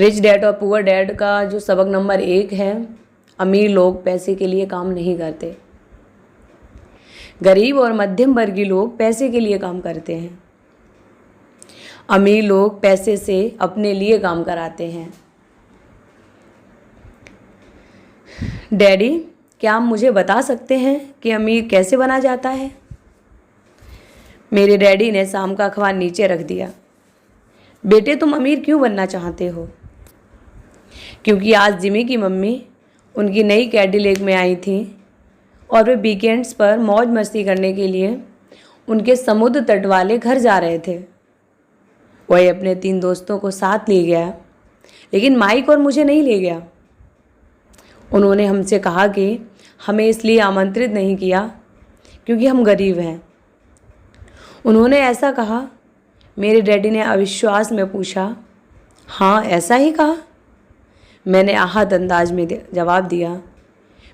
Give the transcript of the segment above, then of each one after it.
Rich dad और poor dad का जो सबक नंबर 1 है, अमीर लोग पैसे के लिए काम नहीं करते, गरीब और मध्यम वर्गीय लोग पैसे के लिए काम करते हैं। अमीर लोग पैसे से अपने लिए काम कराते हैं। डैडी, क्या आप मुझे बता सकते हैं कि अमीर कैसे बना जाता है? मेरे डैडी ने शाम का अखबार नीचे रख दिया। बेटे, तुम अमीर क्यों बनना चाहते हो? क्योंकि आज जिमी की मम्मी उनकी नई कैडिलेक में आई थी और वे वीकेंड्स पर मौज मस्ती करने के लिए उनके समुद्र तट वाले घर जा रहे थे। वह अपने 3 दोस्तों को साथ ले गया, लेकिन माइक और मुझे नहीं ले गया। उन्होंने हमसे कहा कि हमें इसलिए आमंत्रित नहीं किया क्योंकि हम गरीब हैं। उन्होंने ऐसा कहा। मेरे डैडी ने अविश्वास में पूछा, हाँ ऐसा ही कहा? मैंने आहत अंदाज में जवाब दिया।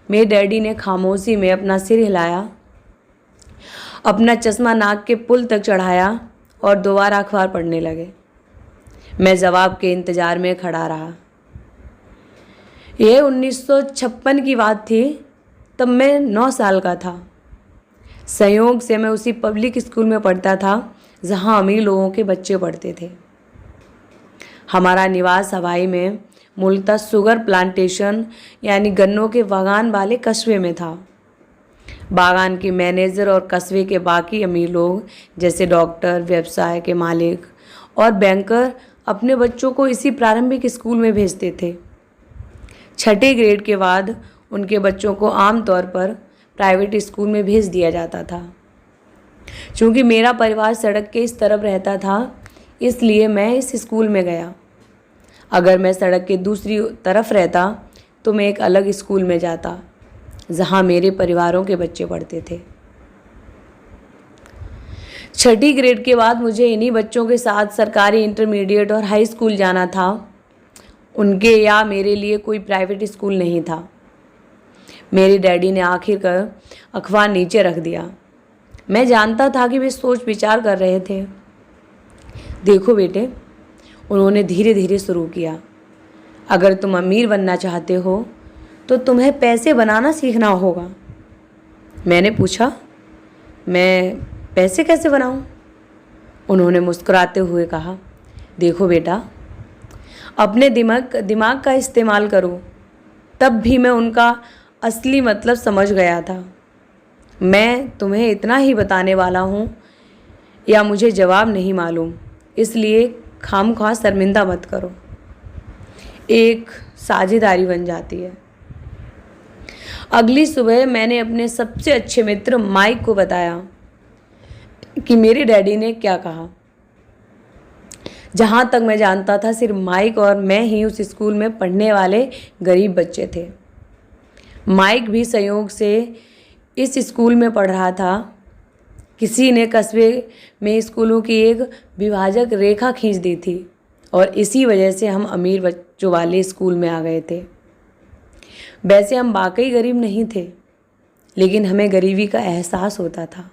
मेरे डैडी ने खामोशी में अपना सिर हिलाया, अपना चश्मा नाक के पुल तक चढ़ाया और दोबारा अखबार पढ़ने लगे। मैं जवाब के इंतज़ार में खड़ा रहा। यह 1956 की बात थी। तब मैं 9 साल का था। संयोग से मैं उसी पब्लिक स्कूल में पढ़ता था जहां अमीर लोगों के बच्चे पढ़ते थे। हमारा निवास हवाई में मूलतः शुगर प्लांटेशन यानी गन्नों के बागान वाले कस्बे में था। बागान के मैनेजर और कस्बे के बाकी अमीर लोग जैसे डॉक्टर, व्यवसाय के मालिक और बैंकर अपने बच्चों को इसी प्रारंभिक स्कूल में भेजते थे। 6ठे ग्रेड के बाद उनके बच्चों को आमतौर पर प्राइवेट स्कूल में भेज दिया जाता था। चूँकि मेरा परिवार सड़क के इस तरफ रहता था, इसलिए मैं इस स्कूल में गया। अगर मैं सड़क के दूसरी तरफ रहता तो मैं एक अलग स्कूल में जाता जहां मेरे परिवारों के बच्चे पढ़ते थे। 6ठी ग्रेड के बाद मुझे इन्हीं बच्चों के साथ सरकारी इंटरमीडिएट और हाई स्कूल जाना था। उनके या मेरे लिए कोई प्राइवेट स्कूल नहीं था। मेरे डैडी ने आखिरकार अखबार नीचे रख दिया। मैं जानता था कि वे सोच विचार कर रहे थे। देखो बेटे, उन्होंने धीरे धीरे शुरू किया, अगर तुम अमीर बनना चाहते हो तो तुम्हें पैसे बनाना सीखना होगा। मैंने पूछा, मैं पैसे कैसे बनाऊं? उन्होंने मुस्कुराते हुए कहा, देखो बेटा, अपने दिमाग का इस्तेमाल करो। तब भी मैं उनका असली मतलब समझ गया था। मैं तुम्हें इतना ही बताने वाला हूँ या मुझे जवाब नहीं मालूम, इसलिए खामख्वाह शर्मिंदा मत करो। एक साझेदारी बन जाती है। अगली सुबह मैंने अपने सबसे अच्छे मित्र माइक को बताया कि मेरे डैडी ने क्या कहा। जहाँ तक मैं जानता था सिर्फ माइक और मैं ही उस स्कूल में पढ़ने वाले गरीब बच्चे थे। माइक भी संयोग से इस स्कूल में पढ़ रहा था। किसी ने कस्बे में स्कूलों की एक विभाजक रेखा खींच दी थी और इसी वजह से हम अमीर बच्चों वाले स्कूल में आ गए थे। वैसे हम वाकई गरीब नहीं थे, लेकिन हमें गरीबी का एहसास होता था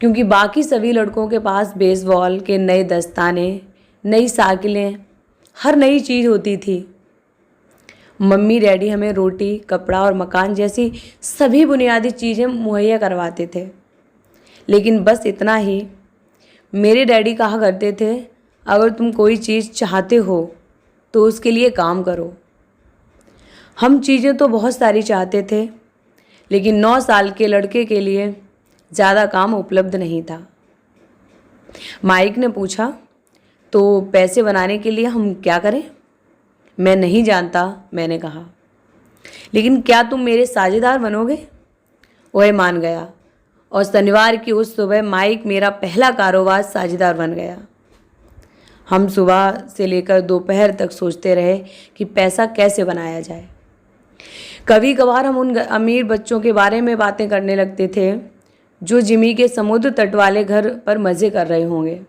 क्योंकि बाकी सभी लड़कों के पास बेसबॉल के नए दस्ताने, नई साइकिलें, हर नई चीज़ होती थी। मम्मी डैडी हमें रोटी, कपड़ा और मकान जैसी सभी बुनियादी चीज़ें मुहैया करवाते थे, लेकिन बस इतना ही। मेरे डैडी कहा करते थे, अगर तुम कोई चीज़ चाहते हो तो उसके लिए काम करो। हम चीज़ें तो बहुत सारी चाहते थे, लेकिन 9 साल के लड़के के लिए ज़्यादा काम उपलब्ध नहीं था। माइक ने पूछा, तो पैसे बनाने के लिए हम क्या करें? मैं नहीं जानता, मैंने कहा, लेकिन क्या तुम मेरे साझेदार बनोगे? वह मान गया और शनिवार की उस सुबह माइक मेरा पहला कारोबार साझेदार बन गया। हम सुबह से लेकर दोपहर तक सोचते रहे कि पैसा कैसे बनाया जाए। कभी कभार हम उन अमीर बच्चों के बारे में बातें करने लगते थे जो जिमी के समुद्र तट वाले घर पर मज़े कर रहे होंगे।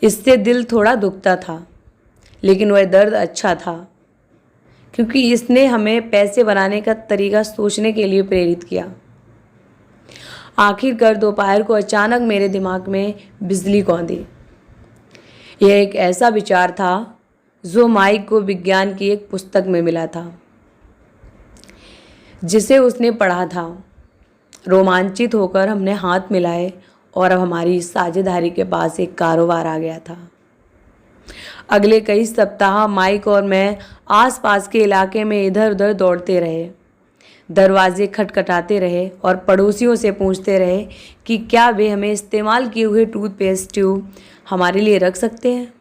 इससे दिल थोड़ा दुखता था, लेकिन वह दर्द अच्छा था क्योंकि इसने हमें पैसे बनाने का तरीका सोचने के लिए प्रेरित किया। आखिरकार दोपहर को अचानक मेरे दिमाग में बिजली कौंधी। यह एक ऐसा विचार था जो माइक को विज्ञान की एक पुस्तक में मिला था जिसे उसने पढ़ा था। रोमांचित होकर हमने हाथ मिलाए और अब हमारी साझेदारी के पास एक कारोबार आ गया था। अगले कई सप्ताह माइक और मैं आसपास के इलाके में इधर उधर दौड़ते रहे, दरवाजे खटखटाते रहे और पड़ोसियों से पूछते रहे कि क्या वे हमें इस्तेमाल किए हुए टूथपेस्ट ट्यूब हमारे लिए रख सकते हैं।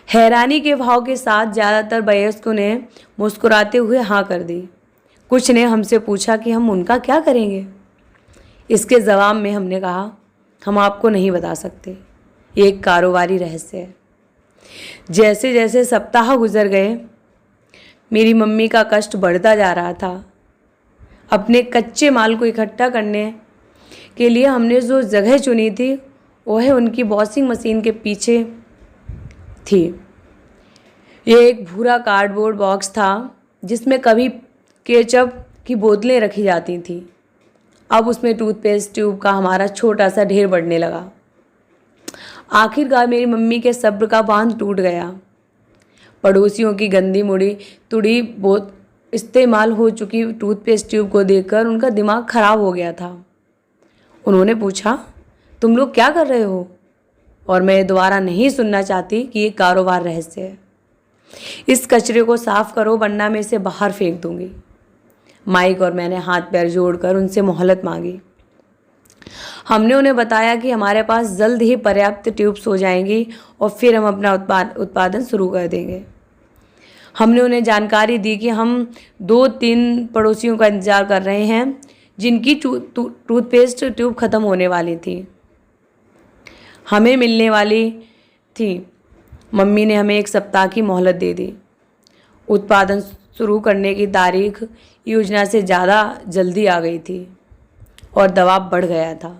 हैरानी के भाव के साथ ज़्यादातर वयस्कों ने मुस्कुराते हुए हाँ कर दी। कुछ ने हमसे पूछा कि हम उनका क्या करेंगे। इसके जवाब में हमने कहा, हम आपको नहीं बता सकते, ये एक कारोबारी रहस्य है। जैसे जैसे सप्ताह गुजर गए, मेरी मम्मी का कष्ट बढ़ता जा रहा था। अपने कच्चे माल को इकट्ठा करने के लिए हमने जो जगह चुनी थी वह उनकी वॉशिंग मशीन के पीछे थी। यह एक भूरा कार्डबोर्ड बॉक्स था जिसमें कभी केचप की बोतलें रखी जाती थीं। अब उसमें टूथपेस्ट ट्यूब का हमारा छोटा सा ढेर बढ़ने लगा। आखिरकार मेरी मम्मी के सब्र का बांध टूट गया। पड़ोसियों की गंदी मुड़ी तुड़ी बहुत इस्तेमाल हो चुकी टूथपेस्ट ट्यूब को देखकर उनका दिमाग खराब हो गया था। उन्होंने पूछा, तुम लोग क्या कर रहे हो? और मैं दोबारा नहीं सुनना चाहती कि ये कारोबार रहस्य है। इस कचरे को साफ करो वरना मैं इसे बाहर फेंक दूंगी। माइक और मैंने हाथ पैर जोड़कर उनसे मोहलत मांगी। हमने उन्हें बताया कि हमारे पास जल्द ही पर्याप्त ट्यूब्स हो जाएंगी और फिर हम अपना उत्पादन शुरू कर देंगे। हमने उन्हें जानकारी दी कि हम 2-3 पड़ोसियों का इंतज़ार कर रहे हैं जिनकी टूथपेस्ट ट्यूब ख़त्म होने वाली थी, हमें मिलने वाली थी। मम्मी ने हमें 1 सप्ताह की मोहलत दे दी। उत्पादन शुरू करने की तारीख योजना से ज़्यादा जल्दी आ गई थी और दबाव बढ़ गया था।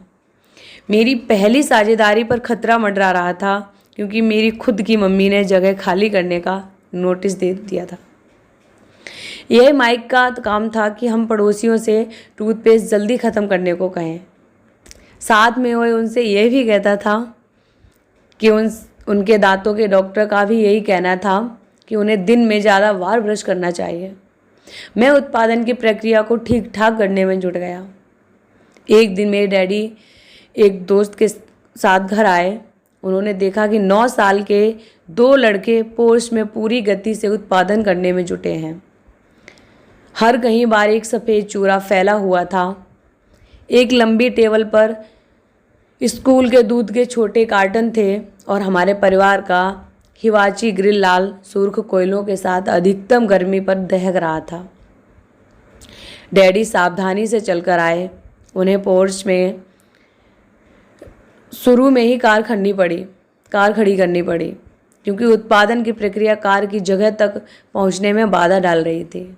मेरी पहली साझेदारी पर खतरा मंडरा रहा था क्योंकि मेरी खुद की मम्मी ने जगह खाली करने का नोटिस दे दिया था। यह माइक का काम था कि हम पड़ोसियों से टूथपेस्ट जल्दी ख़त्म करने को कहें। साथ में वह उनसे यह भी कहता था कि उनके दांतों के डॉक्टर का भी यही कहना था कि उन्हें दिन में ज़्यादा बार ब्रश करना चाहिए। मैं उत्पादन की प्रक्रिया को ठीक ठाक करने में जुट गया। एक दिन मेरे डैडी एक दोस्त के साथ घर आए। उन्होंने देखा कि 9 साल के 2 लड़के पोर्च में पूरी गति से उत्पादन करने में जुटे हैं। हर कहीं बारीक सफ़ेद चूरा फैला हुआ था। एक लंबी टेबल पर स्कूल के दूध के छोटे कार्टन थे और हमारे परिवार का हिवाची ग्रिल लाल सुर्ख कोयलों के साथ अधिकतम गर्मी पर दहक रहा था। डैडी सावधानी से चलकर आए। उन्हें पोर्च में शुरू में ही कार खड़ी करनी पड़ी क्योंकि उत्पादन की प्रक्रिया कार की जगह तक पहुंचने में बाधा डाल रही थी।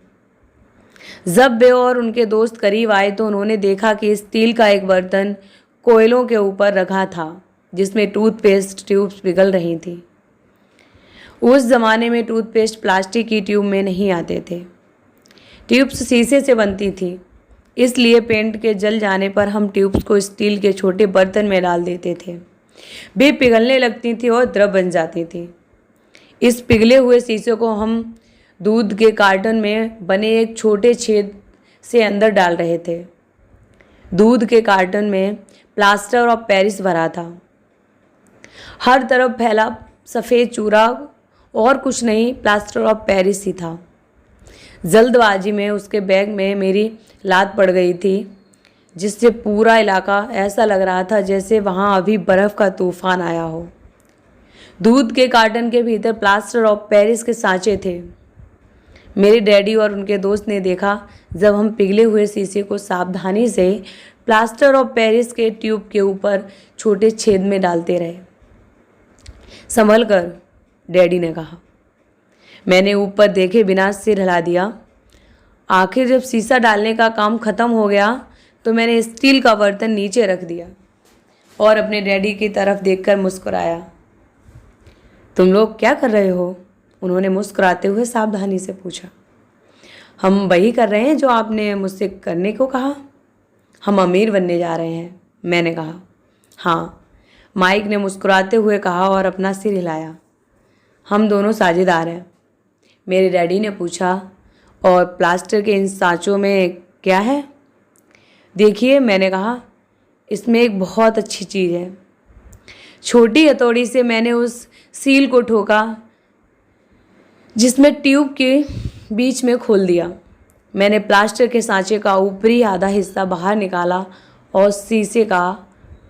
जब वे और उनके दोस्त करीब आए तो उन्होंने देखा कि स्टील का एक बर्तन कोयलों के ऊपर रखा था जिसमें टूथपेस्ट ट्यूब्स पिघल रही थी। उस ज़माने में टूथपेस्ट प्लास्टिक की ट्यूब में नहीं आते थे। ट्यूब्स शीशे से बनती थी, इसलिए पेंट के जल जाने पर हम ट्यूब्स को स्टील के छोटे बर्तन में डाल देते थे। वे पिघलने लगती थी और द्रव बन जाती थी। इस पिघले हुए शीशे को हम दूध के कार्टन में बने एक छोटे छेद से अंदर डाल रहे थे। दूध के कार्टन में प्लास्टर ऑफ पेरिस भरा था। हर तरफ फैला सफ़ेद चूरा और कुछ नहीं, प्लास्टर ऑफ पेरिस ही था। जल्दबाजी में उसके बैग में मेरी लात पड़ गई थी जिससे पूरा इलाका ऐसा लग रहा था जैसे वहाँ अभी बर्फ़ का तूफान आया हो। दूध के कार्टन के भीतर प्लास्टर ऑफ पेरिस के सांचे थे। मेरे डैडी और उनके दोस्त ने देखा जब हम पिघले हुए शीशे को सावधानी से प्लास्टर ऑफ पेरिस के ट्यूब के ऊपर छोटे छेद में डालते रहे। संभल कर, डैडी ने कहा। मैंने ऊपर देखे बिना सिर हिला दिया। आखिर जब शीशा डालने का काम ख़त्म हो गया तो मैंने स्टील का बर्तन नीचे रख दिया और अपने डैडी की तरफ देखकर मुस्कुराया। तुम लोग क्या कर रहे हो? उन्होंने मुस्कुराते हुए सावधानी से पूछा। हम वही कर रहे हैं जो आपने मुझसे करने को कहा। हम अमीर बनने जा रहे हैं, मैंने कहा। हाँ, माइक ने मुस्कुराते हुए कहा और अपना सिर हिलाया। हम दोनों साझेदार हैं। मेरे डैडी ने पूछा, और प्लास्टर के इन सांचों में क्या है? देखिए, मैंने कहा, इसमें एक बहुत अच्छी चीज़ है। छोटी हथौड़ी से मैंने उस सील को ठोका जिसमें ट्यूब के बीच में खोल दिया। मैंने प्लास्टर के सांचे का ऊपरी आधा हिस्सा बाहर निकाला और शीशे का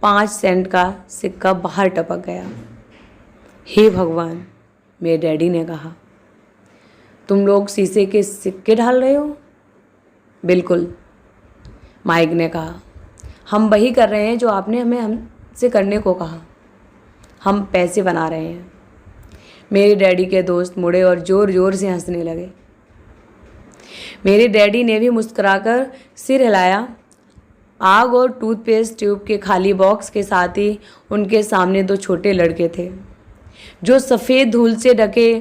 5 सेंट का सिक्का बाहर टपक गया। हे भगवान, मेरे डैडी ने कहा, तुम लोग शीशे के सिक्के डाल रहे हो? बिल्कुल, माइक ने कहा, हम वही कर रहे हैं जो आपने हमसे करने को कहा। हम पैसे बना रहे हैं। मेरे डैडी के दोस्त मुड़े और ज़ोर ज़ोर से हंसने लगे। मेरे डैडी ने भी मुस्कुराकर सिर हिलाया। आग और टूथपेस्ट ट्यूब के खाली बॉक्स के साथ ही उनके सामने 2 छोटे लड़के थे जो सफ़ेद धूल से ढके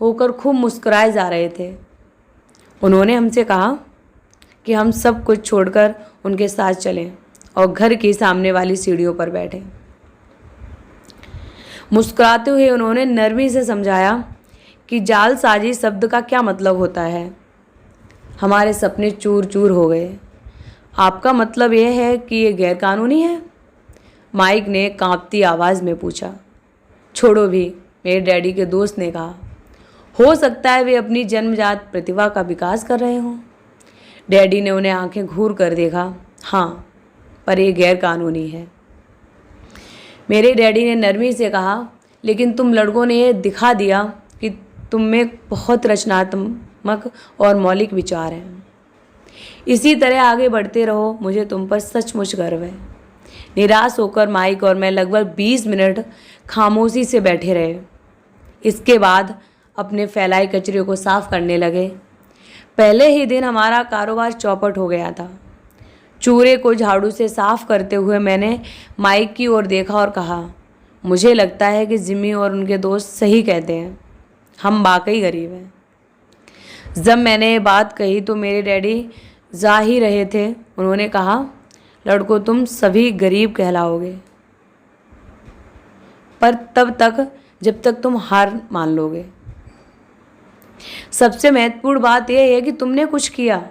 होकर खूब मुस्कुराए जा रहे थे। उन्होंने हमसे कहा कि हम सब कुछ छोड़कर उनके साथ चलें और घर की सामने वाली सीढ़ियों पर बैठें। मुस्कुराते हुए उन्होंने नरमी से समझाया कि जालसाजी शब्द का क्या मतलब होता है। हमारे सपने चूर चूर हो गए। आपका मतलब यह है कि ये गैरकानूनी है? माइक ने कांपती आवाज़ में पूछा। छोड़ो भी, मेरे डैडी के दोस्त ने कहा। हो सकता है वे अपनी जन्मजात प्रतिभा का विकास कर रहे हों। डैडी ने उन्हें आंखें घूर कर देखा। हाँ, पर यह गैरकानूनी है। मेरे डैडी ने नरमी से कहा, लेकिन तुम लड़कों ने यह दिखा दिया कि तुम में बहुत रचनात्मक और मौलिक विचार हैं। इसी तरह आगे बढ़ते रहो, मुझे तुम पर सचमुच गर्व है। निराश होकर माइक और मैं लगभग 20 मिनट खामोशी से बैठे रहे। इसके बाद अपने फैलाए कचरे को साफ करने लगे। पहले ही दिन हमारा कारोबार चौपट हो गया था। चूरे को झाड़ू से साफ करते हुए मैंने माइक की ओर देखा और कहा, मुझे लगता है कि जिमी और उनके दोस्त सही कहते हैं, हम वाकई गरीब हैं। जब मैंने ये बात कही तो मेरे डैडी जा ही रहे थे। उन्होंने कहा, लड़कों, तुम सभी गरीब कहलाओगे, पर तब तक जब तक तुम हार मान लोगे। सबसे महत्वपूर्ण बात यह है कि तुमने कुछ किया।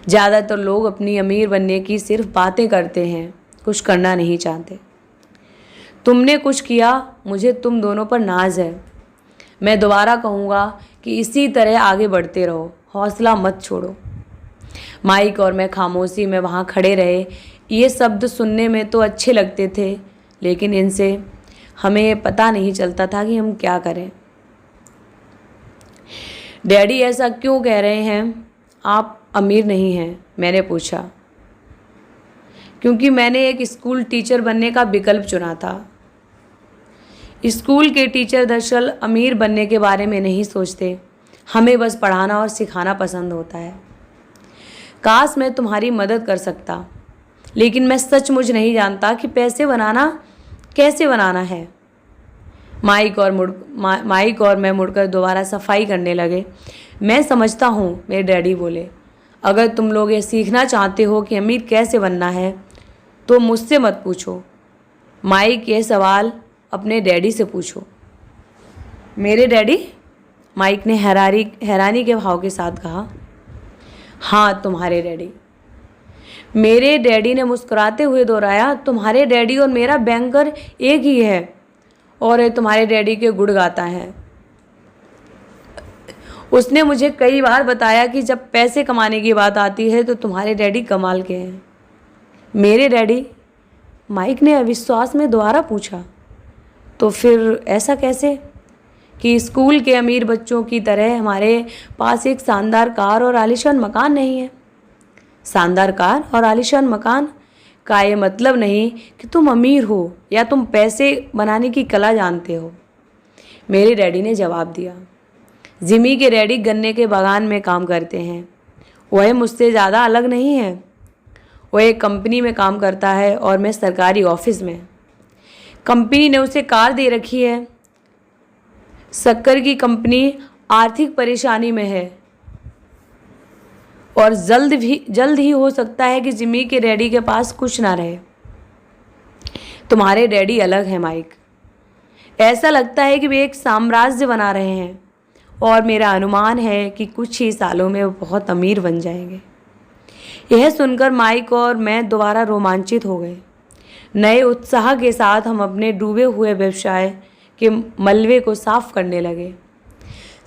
ज़्यादातर लोग अपनी अमीर बनने की सिर्फ बातें करते हैं, कुछ करना नहीं चाहते। तुमने कुछ किया, मुझे तुम दोनों पर नाज है। मैं दोबारा कहूँगा कि इसी तरह आगे बढ़ते रहो, हौसला मत छोड़ो। माइक और मैं खामोशी में वहाँ खड़े रहे। ये शब्द सुनने में तो अच्छे लगते थे, लेकिन इनसे हमें पता नहीं चलता था कि हम क्या करें। डैडी ऐसा क्यों कह रहे हैं? आप अमीर नहीं हैं? मैंने पूछा। क्योंकि मैंने एक स्कूल टीचर बनने का विकल्प चुना था। स्कूल के टीचर दरअसल अमीर बनने के बारे में नहीं सोचते, हमें बस पढ़ाना और सिखाना पसंद होता है। काश मैं तुम्हारी मदद कर सकता, लेकिन मैं सचमुच नहीं जानता कि पैसे बनाना कैसे बनाना है। माइक और मैं मुड़कर दोबारा सफाई करने लगे। मैं समझता हूँ, मेरे डैडी बोले, अगर तुम लोग ये सीखना चाहते हो कि अमीर कैसे बनना है तो मुझसे मत पूछो। माइक, ये सवाल अपने डैडी से पूछो। मेरे डैडी? माइक ने हैरानी के भाव के साथ कहा। हाँ, तुम्हारे डैडी। मेरे डैडी ने मुस्कुराते हुए दोहराया। तुम्हारे डैडी और मेरा बैंकर एक ही है, और ये तुम्हारे डैडी के गुण गाता है। उसने मुझे कई बार बताया कि जब पैसे कमाने की बात आती है तो तुम्हारे डैडी कमाल के हैं। मेरे डैडी? माइक ने अविश्वास में दोबारा पूछा। तो फिर ऐसा कैसे कि स्कूल के अमीर बच्चों की तरह हमारे पास एक शानदार कार और आलीशान मकान नहीं है? शानदार कार और आलीशान मकान का ये मतलब नहीं कि तुम अमीर हो या तुम पैसे बनाने की कला जानते हो, मेरे डैडी ने जवाब दिया। जिमी के डैडी गन्ने के बागान में काम करते हैं। वह मुझसे ज़्यादा अलग नहीं है। वह एक कंपनी में काम करता है और मैं सरकारी ऑफिस में। कंपनी ने उसे कार दे रखी है। शक्कर की कंपनी आर्थिक परेशानी में है और जल्द ही हो सकता है कि जिमी के डैडी के पास कुछ ना रहे। तुम्हारे डैडी अलग हैं माइक। ऐसा लगता है कि वे एक साम्राज्य बना रहे हैं और मेरा अनुमान है कि कुछ ही सालों में वो बहुत अमीर बन जाएंगे। यह सुनकर माइक और मैं दोबारा रोमांचित हो गए। नए उत्साह के साथ हम अपने डूबे हुए व्यवसाय के मलबे को साफ करने लगे।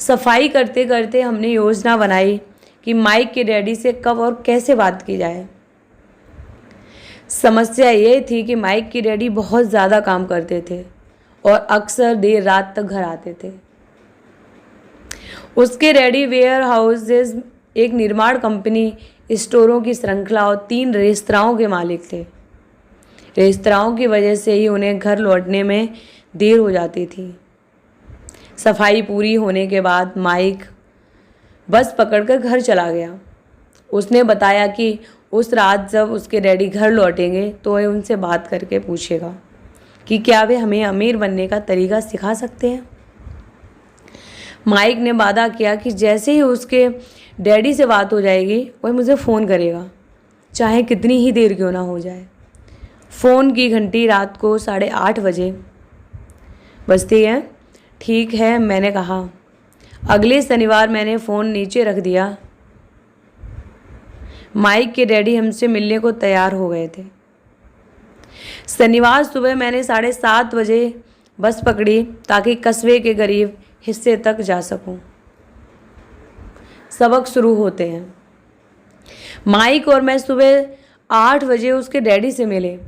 सफाई करते करते हमने योजना बनाई कि माइक के डैडी से कब और कैसे बात की जाए। समस्या ये थी कि माइक के डैडी बहुत ज़्यादा काम करते थे और अक्सर देर रात तक घर आते थे। उसके रेडी वेयर हाउसेज एक निर्माण कंपनी, स्टोरों की श्रृंखला और 3 रेस्तराओं के मालिक थे। रेस्तराओं की वजह से ही उन्हें घर लौटने में देर हो जाती थी। सफाई पूरी होने के बाद माइक बस पकड़कर घर चला गया। उसने बताया कि उस रात जब उसके डैडी घर लौटेंगे तो वह उनसे बात करके पूछेगा कि क्या वे हमें अमीर बनने का तरीका सिखा सकते हैं। माइक ने वादा किया कि जैसे ही उसके डैडी से बात हो जाएगी वह मुझे फ़ोन करेगा, चाहे कितनी ही देर क्यों ना हो जाए। फ़ोन की घंटी रात को 8:30 बजे बजती है। ठीक है, मैंने कहा। अगले शनिवार मैंने फ़ोन नीचे रख दिया। माइक के डैडी हमसे मिलने को तैयार हो गए थे। शनिवार सुबह मैंने 7:30 बजे बस पकड़ी ताकि कस्बे के करीब हिस्से तक जा सकूं। सबक शुरू होते हैं। माइक और मैं सुबह 8 बजे उसके डैडी से मिले।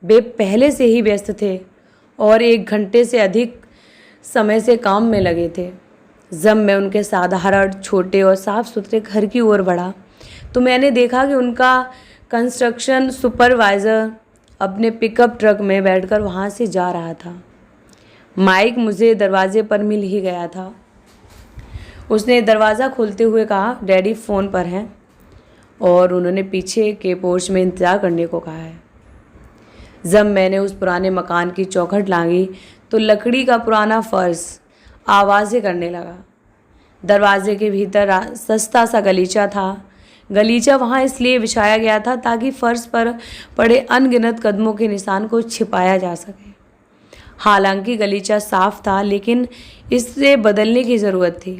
वे पहले से ही व्यस्त थे और 1 घंटे से अधिक समय से काम में लगे थे। जब मैं उनके साधारण, छोटे और साफ सुथरे घर की ओर बढ़ा तो मैंने देखा कि उनका कंस्ट्रक्शन सुपरवाइज़र अपने पिकअप ट्रक में बैठकर वहाँ से जा रहा था। माइक मुझे दरवाजे पर मिल ही गया था। उसने दरवाज़ा खोलते हुए कहा, डैडी फ़ोन पर हैं और उन्होंने पीछे के पोर्च में इंतज़ार करने को कहा है। जब मैंने उस पुराने मकान की चौखट लांघी तो लकड़ी का पुराना फर्श आवाज़ें करने लगा। दरवाजे के भीतर सस्ता सा गलीचा था। गलीचा वहाँ इसलिए बिछाया गया था ताकि फर्श पर पड़े अनगिनत कदमों के निशान को छिपाया जा सके। हालांकि गलीचा साफ था, लेकिन इससे बदलने की ज़रूरत थी।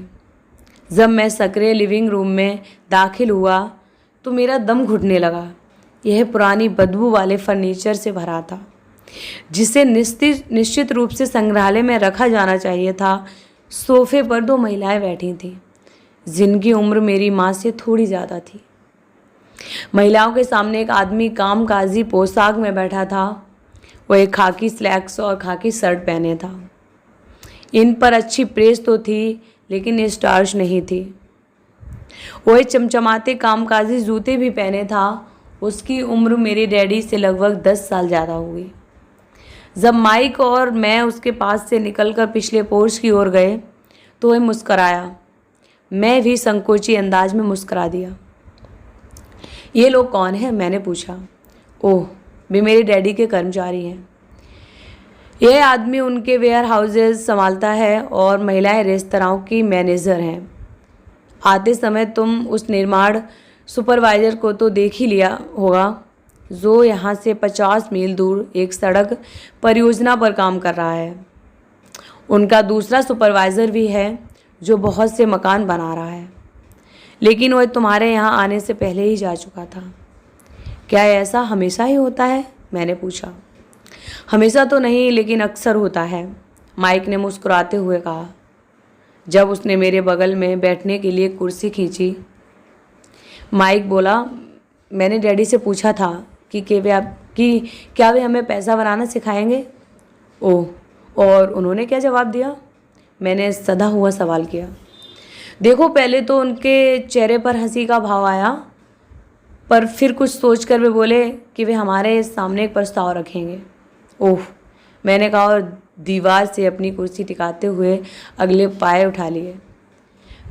जब मैं सक्रिय लिविंग रूम में दाखिल हुआ तो मेरा दम घुटने लगा। यह पुरानी बदबू वाले फर्नीचर से भरा था, जिसे निश्चित रूप से संग्रहालय में रखा जाना चाहिए था। सोफे पर 2 महिलाएं बैठी थीं, जिनकी उम्र मेरी माँ से थोड़ी ज़्यादा थी। महिलाओं के सामने एक आदमी कामकाजी पोशाक में बैठा था। वह एक खाकी स्लैक्स और खाकी शर्ट पहने था। इन पर अच्छी प्रेस तो थी, लेकिन स्टार्च नहीं थी। वह चमचमाते कामकाजी जूते भी पहने था। उसकी उम्र मेरे डैडी से लगभग 10 साल ज़्यादा होगी। जब माइक और मैं उसके पास से निकलकर पिछले पोर्च की ओर गए तो वह मुस्कराया। मैं भी संकोची अंदाज में मुस्करा दिया। ये लोग कौन हैं? मैंने पूछा। ओह, वे मेरे डैडी के कर्मचारी हैं। यह आदमी उनके वेयर हाउसेज संभालता है और महिलाएं रेस्तराओं की मैनेजर हैं। आते समय तुम उस निर्माण सुपरवाइज़र को तो देख ही लिया होगा, जो यहाँ से 50 मील दूर एक सड़क परियोजना पर काम कर रहा है। उनका दूसरा सुपरवाइज़र भी है जो बहुत से मकान बना रहा है, लेकिन वह तुम्हारे यहाँ आने से पहले ही जा चुका था। क्या ऐसा हमेशा ही होता है? मैंने पूछा। हमेशा तो नहीं, लेकिन अक्सर होता है, माइक ने मुस्कुराते हुए कहा। जब उसने मेरे बगल में बैठने के लिए कुर्सी खींची, माइक बोला, मैंने डैडी से पूछा था कि क्या वे हमें पैसा बनाना सिखाएंगे। ओह, और उन्होंने क्या जवाब दिया? मैंने सधा हुआ सवाल किया। देखो, पहले तो उनके चेहरे पर हंसी का भाव आया, पर फिर कुछ सोचकर वे बोले कि वे हमारे सामने एक प्रस्ताव रखेंगे। ओह, मैंने कहा और दीवार से अपनी कुर्सी टिकाते हुए अगले पाए उठा लिए।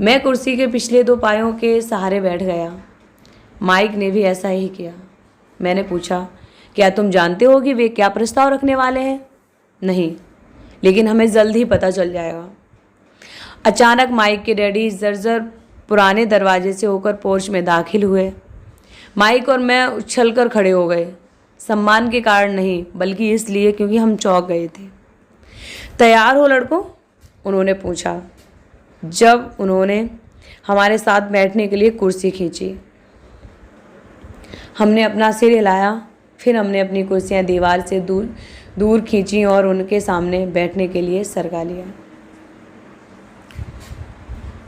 मैं कुर्सी के पिछले 2 पायों के सहारे बैठ गया। माइक ने भी ऐसा ही किया। मैंने पूछा, क्या तुम जानते हो कि वे क्या प्रस्ताव रखने वाले हैं? नहीं, लेकिन हमें जल्द ही पता चल जाएगा। अचानक माइक के डैडी जर्जर पुराने दरवाजे से होकर पोर्च में दाखिल हुए। माइक और मैं उछलकर खड़े हो गए, सम्मान के कारण नहीं, बल्कि इसलिए क्योंकि हम चौंक गए थे। तैयार हो लड़कों? उन्होंने पूछा जब उन्होंने हमारे साथ बैठने के लिए कुर्सी खींची। हमने अपना सिर हिलाया, फिर हमने अपनी कुर्सियां दीवार से दूर दूर खींची और उनके सामने बैठने के लिए सरका लिया।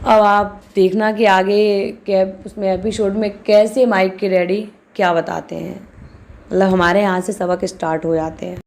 अब आप देखना कि आगे क्या उसमें एपिसोड में कैसे माइक के डैडी क्या बताते हैं। मतलब हमारे यहाँ से सबक स्टार्ट हो जाते हैं।